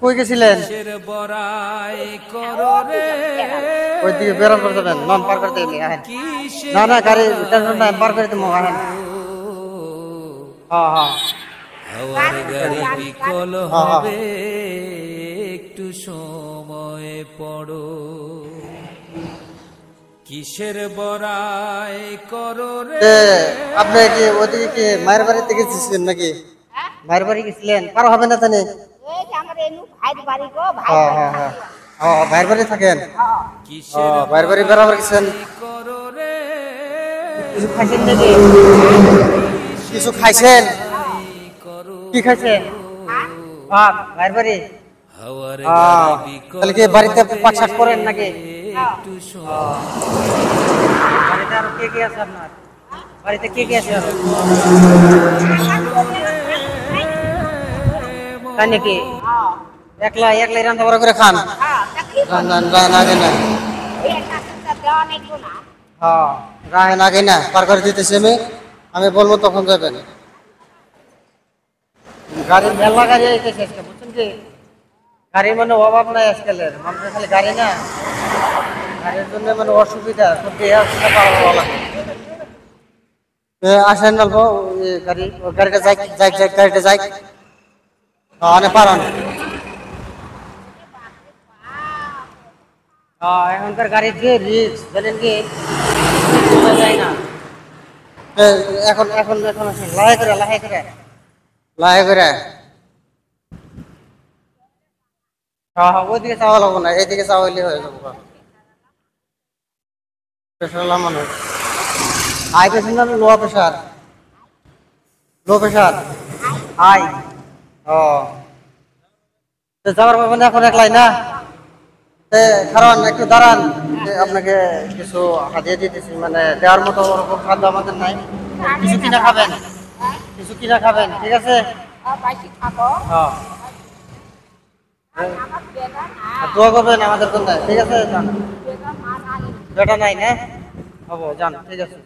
কই গেছিলেন? ওইদিকে বেরাম করে যাবেন, নন পার করতে আহেন। না না গাড়ি টেনশন নাই, পার করে দেবো, আহেন। হ্যাঁ হ্যাঁ হাওয়ার গাড়ি বিকল হবে, একটু সময় পড়ো। কিসের বড়াই করো রে? আপনি কি ওদিকে কি মায়ের বাড়িতে গেছিলেন নাকি? মায়ের বাড়ি গেছিলেন? পার হবে না জানি। ভাইয়ের বাড়ি থাকেন? ভাইয়ের বাড়ি বেড়াবার গেছেন? কিছু খাইছেন নাকি? কিছু খাইছেন? কি খাইছেন? ভাত। ভাইয়ের বাড়ি? তাহলে কি বাড়িতে পাট শাক করেন নাকি? বাড়িতে আর কে কে আছে আপনার? বাড়িতে কে কে আছে? তাই নাকি? একলাই একলাই রান্না বাড়া করে খান? রাহেন আগে না পার করে দিতেছি আমি বলবো তখন যাবেন। গাড়ি মেলা গাড়ি আইতেছে আজকে, বুঝছেন কি? গাড়ির মানে অভাব নাই আজকালের মানুষের, খালি গাড়ি না, গাড়ির জন্য মানে অসুবিধা। আসেন অল্প গাড়ি, গাড়িটা যাই যাই যাই গাড়িটা যাই অনেক পারান। এখনকার গাড়ির যে রিস্ক জানেন কি, বোঝা যায় না। এখন এখন এখন লাহে করে লাহে করে লাহে করে। ওইদিকে চাওয়া লাগবো না, এইদিকে চাওয়া হইলে হয়ে যাবো। প্রেশার মানুষ হাই প্রেশার না low pressure? Low pressure high. ও যাওয়ার পাবেন এখন একলাই না? কারণ একটু দাঁড়ান, আপনাকে কিছু হাতিয়ে দিতেছি, মানে দেওয়ার মতো ওরকম খাদ্য আমাদের নাই। কিছু কিনা খাবেন, কিছু কিনা খাবেন, ঠিক আছে? দোয়া করবেন আমাদের জন্য, ঠিক আছে? বেটা নাই না? হবো যান, ঠিক আছে।